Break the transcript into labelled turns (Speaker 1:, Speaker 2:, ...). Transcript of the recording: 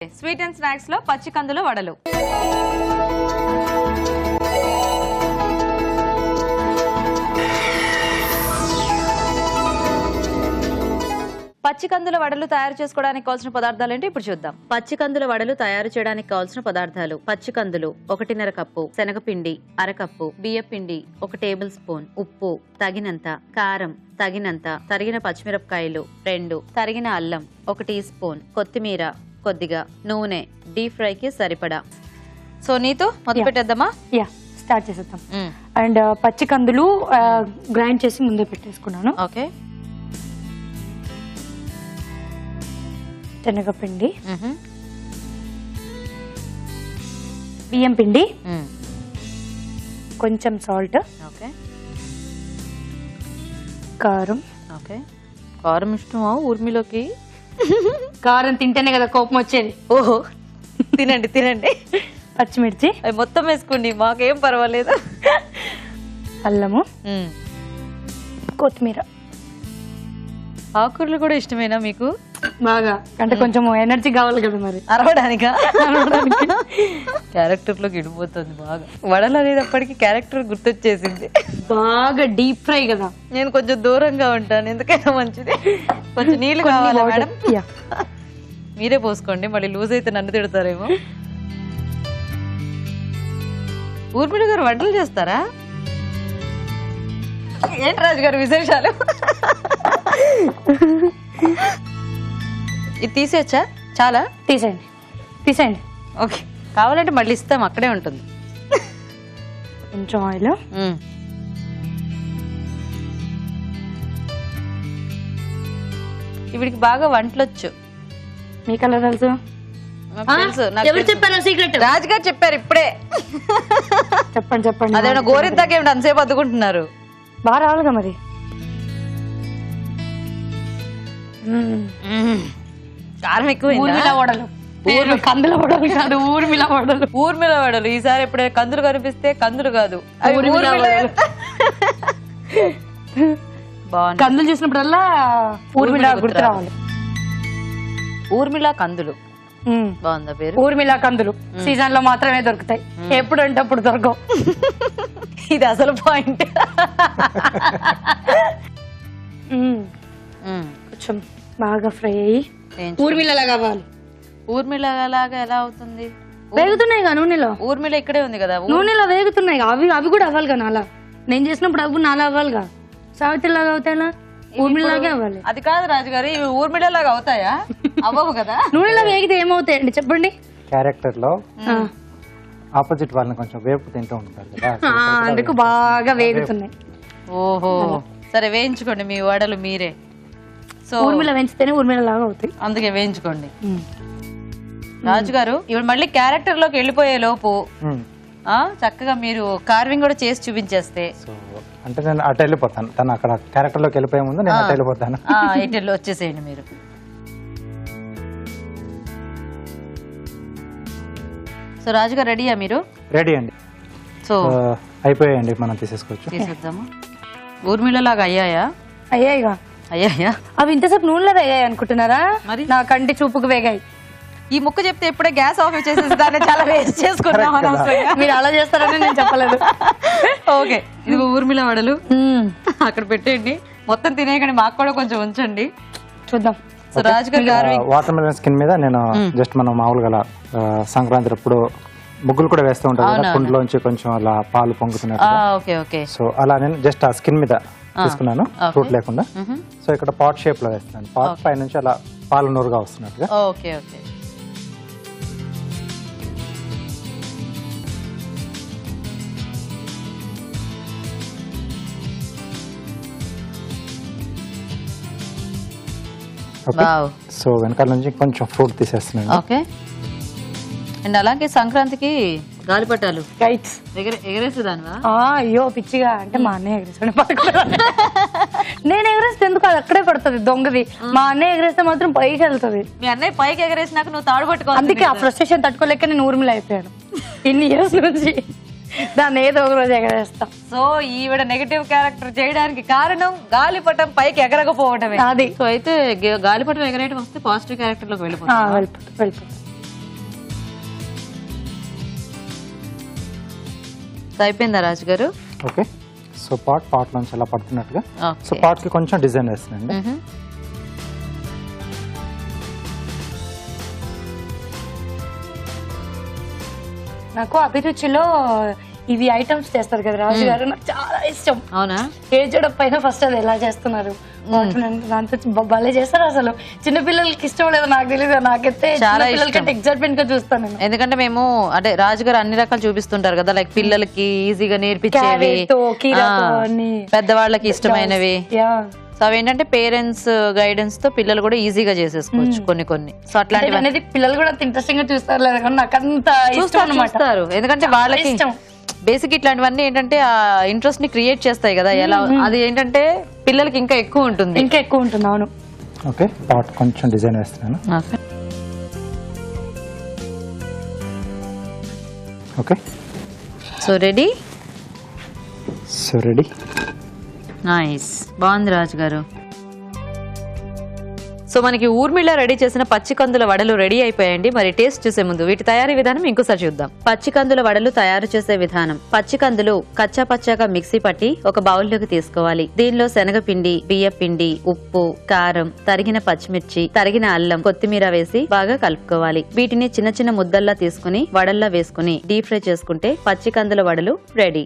Speaker 1: Sweet and snacks లో పచ్చి కందుల వడలు. పచ్చి కందుల వడలు తయారు చేసుకోవడానికి కావాల్సిన పదార్థాలు ఏంటి ఇప్పుడు చూద్దాం. పచ్చి కందుల వడలు తయారు చేయడానికి కావాల్సిన పదార్థాలు: పచ్చి కందులు 1.5 కప్పు, శనగపిండి 1/2 కప్పు, బియ్యపిండి 1 టేబుల్ స్పూన్, ఉప్పు తగినంత, కారం తగినంత, తరిగిన పచ్చిమిరపకాయలు 2, తరిగిన అల్లం 1 టీ స్పూన్, కొత్తిమీర కొద్దిగా, నూనె, డీప్ ఫ్రై కి సరిపడా. సో నీతో మొదలు పెట్టేద్దామా?
Speaker 2: స్టార్ట్ చేసేద్దాం. అండ్ పచ్చి కందులు గ్రైండ్ చేసి ముందే పెట్టేసుకున్నాను.
Speaker 1: ఓకే.
Speaker 2: శనగపిండి, బియ్యం పిండి, కొంచెం సాల్ట్,
Speaker 1: ఓకే,
Speaker 2: కారం.
Speaker 1: ఓకే. కారం ఇష్టమా ఊర్మిలోకి?
Speaker 2: కారం తింటేనే కదా కోపం వచ్చేది.
Speaker 1: ఓహో, తినండి తినండి.
Speaker 2: పచ్చిమిర్చి
Speaker 1: అవి మొత్తం వేసుకోండి, మాకేం పర్వాలేదు.
Speaker 2: అల్లము, కొత్తిమీర.
Speaker 1: ఆకుకూరలు కూడా ఇష్టమేనా మీకు?
Speaker 2: బాగా, అంటే కొంచెం ఎనర్జీ కావాలి కదా మరి
Speaker 1: అరవడానికా? క్యారెక్టర్ లోకి ఇడిపోతుంది బాగా. వడలు అనేటప్పటికి క్యారెక్టర్ గుర్తొచ్చేసింది.
Speaker 2: బాగా డీప్ ఫ్రై కదా.
Speaker 1: నేను కొంచెం దూరంగా ఉంటాను, ఎందుకైనా మంచిది. కొంచెం నీళ్లు కావాలా మేడం? మీరే పోసుకోండి, మళ్ళీ లూజ్ అయితే నన్ను తిడతారేమో. ఊర్మిళ గారు వంటలు చేస్తారా? ఏంటి రాజు గారు విశేషాలు? ఇది తీసేయచ్చా? చాలా
Speaker 2: తీసేయండి తీసేయండి.
Speaker 1: ఓకే, కావాలంటే మళ్ళీ ఇస్తాం, అక్కడే ఉంటుంది.
Speaker 2: కొంచెం ఆయిల్.
Speaker 1: ఇవిడికి బాగా వంటలొచ్చు.
Speaker 2: మీకు ఎలా తెలుసు? ఎవరు చెప్పారు సీక్రెట్?
Speaker 1: రాజుగారు చెప్పారు ఇప్పుడే.
Speaker 2: చెప్పండి చెప్పండి.
Speaker 1: అదేమన్నా గోరింతాకేమిటి అంతసేపు అద్దుకుంటున్నారు?
Speaker 2: బాగా రావాలిగా మరి.
Speaker 1: కారం ఎక్కువ.
Speaker 2: ఊర్మిళ వడలు, కందుల వడలు కాదు, ఊర్మిళ వడలు.
Speaker 1: ఊర్మిళ వడలు. ఈసారి ఎప్పుడైనా కందులు కనిపిస్తే కందులు కాదు,
Speaker 2: కందులు చూసినప్పుడల్లా ఊర్మిళ గుర్తు రావాలి.
Speaker 1: ఊర్మిళ కందులు బాగుందా పేరు?
Speaker 2: ఊర్మిళ కందులు సీజన్ లో మాత్రమే దొరుకుతాయి, ఎప్పుడు అంటే అప్పుడు దొరకవు.
Speaker 1: ఇది అసలు పాయింట్.
Speaker 2: కొంచెం బాగా ఫ్రై అయ్యి ఊర్మిళలా కావాలి.
Speaker 1: ఊర్మిళ లాగా ఎలా అవుతుంది?
Speaker 2: వేగుతున్నాయి కదా నూనెలో.
Speaker 1: ఊర్మిళ ఇక్కడే ఉంది కదా,
Speaker 2: నూనెలో వేగుతున్నాయి. అవి కూడా అవ్వాలి కదా నాలా. నేను చేసినప్పుడు అవి నాలా అవ్వాలిగా. సావిత్రి లాగా అవుతాయా? ఊర్మిళలాగే అవ్వాలి.
Speaker 1: అది కాదు రాజుగారు, ఇవి ఊర్మిళ లాగా అవుతాయా? అవ్వవు కదా.
Speaker 2: నూనెలో వేగితే ఏమవుతాయండి చెప్పండి?
Speaker 3: క్యారెక్టర్ లో ఆపోజిట్ వాళ్ళని కొంచెం వేపు తింటూ ఉంటారు కదా,
Speaker 2: అందుకు బాగా వేగుతున్నాయి.
Speaker 1: ఓహో, సరే వేయించుకోండి మీ వడలు మీరే. సో
Speaker 2: ఊర్మిళ వేయించితేనే ఊర్మిళ లాగా అవుతాయి,
Speaker 1: అందుకే వేయించుకోండి. రాజుగారు ఇప్పుడు మళ్ళీ క్యారెక్టర్ లోకి వెళ్ళిపోయే లోపు చక్కగా మీరు కార్వింగ్ కూడా చేసి చూపించేస్తే.
Speaker 3: సో అంటే నేను అటు వెళ్ళిపోతాను, తను అక్కడ క్యారెక్టర్ లోకి వెళ్ళిపోయే ముందు నేను అటు వెళ్ళిపోతాను.
Speaker 1: ఇటెల్లో వచ్చేసేయండి మీరు. సో రాజుగారు రెడీయా మీరు?
Speaker 3: రెడీ అండి.
Speaker 1: సో
Speaker 3: అయిపోయాయండి, మనం తీసేసుకోవచ్చు.
Speaker 1: తీసేద్దామా? ఊర్మిళ లాగా అయ్యాయా?
Speaker 2: అయ్యాయిగా.
Speaker 1: అయ్యాయా?
Speaker 2: అవి ఇంతసేపు నూనెలో వేగాయి అనుకుంటున్నారా? మరి నా కంటి చూపుకు వేగాయి.
Speaker 1: ఈ ముక్క చెప్తే ఇప్పుడే గ్యాస్ ఆఫ్ చేసేసి దాన్ని చాలా వేస్ట్ చేసుకున్నాం.
Speaker 2: మీరు అలా చేస్తారని నేను చెప్పలేదు.
Speaker 1: ఓకే, ఇది ఊర్మిళ వడలు అక్కడ పెట్టండి. మొత్తం తినేయకండి, మాకు కూడా కొంచెం ఉంచండి,
Speaker 2: చూద్దాం.
Speaker 1: సో రాజుగారు
Speaker 3: వాటర్ మెలన్ స్కిన్ మీద నేను జస్ట్ మనం మామూలుగా సంక్రాంతి అప్పుడు ముగ్గులు కూడా వేస్తూ ఉంటారు కదా, కుండలోంచి కొంచెం అలా పాలు పొంగుతున్నట్టు. సో అలా నేను జస్ట్ ఆ స్కిన్ మీద తీసుకున్నాను, ఫ్రూట్ లేకుండా. సో ఇక్కడ పాట్ షేప్ లో వేస్తున్నాను. పాట్ పై నుంచి అలా పాలు నూరుగా వస్తున్నట్టుగా.
Speaker 1: Okay okay.
Speaker 3: సో వెనకాల నుంచి కొంచెం ఫ్రూట్ తీసేస్తున్నాను.
Speaker 1: ఓకే. అండ్ అలాగే సంక్రాంతికి గాలిపటాలు ఎగరేసేదానివా?
Speaker 2: అయ్యో పిచ్చిగా, అంటే మా అన్నయ్య ఎగరేస్తాడు. నేను ఎగరేస్తే ఎందుకు, అది అక్కడే పడుతుంది దొంగది. మా అన్నయ్య ఎగరేస్తే మాత్రం పైకి వెళ్తుంది.
Speaker 1: మీ అన్నయ్య పైకి ఎగరేసినాక నువ్వు తాడు పట్టుకోవాలి.
Speaker 2: అందుకే ఆ ఫ్రస్ట్రేషన్ తట్టుకోలేక నేను ఊర్మిళ అయిపోయాను ఇన్ని ఇయర్స్ నుంచి. దాన్ని ఏదో ఒక రోజు ఎగరేస్తా.
Speaker 1: సో ఈవిడ నెగటివ్ క్యారెక్టర్ చేయడానికి కారణం గాలిపటం పైకి ఎగరకపోవటమే.
Speaker 2: అది.
Speaker 1: సో అయితే గాలిపటం ఎగరేయడం వస్తే పాజిటివ్ క్యారెక్టర్ లోకి వెళ్ళిపోతుంది.
Speaker 2: వెళ్ళిపోతుంది.
Speaker 1: సో అయిపోయిందా రాజు గారు?
Speaker 3: ఓకే, సో పాట్ నుంచి అలా పడుతున్నట్టుగా. So
Speaker 1: okay.
Speaker 3: పాట్ కి కొంచెం డిజైన్ వేస్తున్నాండి.
Speaker 2: నాకు అభిరుచిలో ఇవి ఐటమ్స్ చేస్తారు కదా రాజు గారు, నాకు చాలా ఇష్టం.
Speaker 1: అవునా?
Speaker 2: ఏజడ పైన ఫస్ట్ అది ఎలా చేస్తున్నారు దాంతో భలే చేస్తారు అసలు. చిన్న పిల్లలకి ఇష్టం లేదో నాకు తెలియదు, నాకైతే
Speaker 1: చాలా
Speaker 2: పిల్లలకంటే ఎక్సైట్మెంట్ గా చూస్తాను నేను.
Speaker 1: ఎందుకంటే మేము అంటే రాజు గారు అన్ని రకాలు చూపిస్తుంటారు కదా, లైక్ పిల్లలకి ఈజీగా నేర్పించేవి,
Speaker 2: క్యారెట్తో, కీరాతో అన్ని.
Speaker 1: పెద్దవాళ్ళకి ఇష్టమైనవి.
Speaker 2: Yeah.
Speaker 1: సో అవేంటంటే పేరెంట్స్ గైడెన్స్ తో పిల్లలు కూడా ఈజీగా చేసేసుకోవచ్చు కొన్ని. సో అట్లాంటివి
Speaker 2: అనేది పిల్లలు కూడా అంత ఇంట్రెస్టింగ్ గా చూస్తారు లేదా కానీ నాకు అంత ఇష్టం అన్నమాట.
Speaker 1: చూస్తారు, ఎందుకంటే వాళ్ళకి
Speaker 2: ఇష్టం.
Speaker 1: బేసిక్ ఇట్లాంటివన్నీ ఏంటంటే ఆ ఇంట్రెస్ట్ ని క్రియేట్ చేస్తాయి కదా. ఎలా అది ఏంటంటే పిల్లలకి ఇంకా ఎక్కువ ఉంటుంది.
Speaker 2: ఇంకా ఎక్కువ ఉంటుంది. అవును.
Speaker 3: ఓకే, పాట్ కొంచెం డిజైన్ వేస్తున్నాను. Okay,
Speaker 1: so ready.
Speaker 3: So ready.
Speaker 1: Nice, బాగుంది రాజు గారు. సో మనకి ఊర్మిళ రెడీ చేసిన పచ్చికందుల వడలు రెడీ అయిపోయాయండి. మరి టేస్ట్ చూసే ముందు వీటి తయారీ విధానం ఇంకోసారి చూద్దాం. పచ్చికందుల వడలు తయారు చేసే విధానం. పచ్చికందులు కచ్చా పచ్చాగా మిక్సీ పట్టి ఒక బౌల్లోకి తీసుకోవాలి. దీనిలో శనగపిండి, బియ్యపిండి, ఉప్పు, కారం, తరిగిన పచ్చిమిర్చి, తరిగిన అల్లం, కొత్తిమీర వేసి బాగా కలుపుకోవాలి. వీటిని చిన్న చిన్న ముద్దల్లా తీసుకుని వడల్లా వేసుకుని డీప్ ఫ్రై చేసుకుంటే పచ్చికందుల వడలు రెడీ.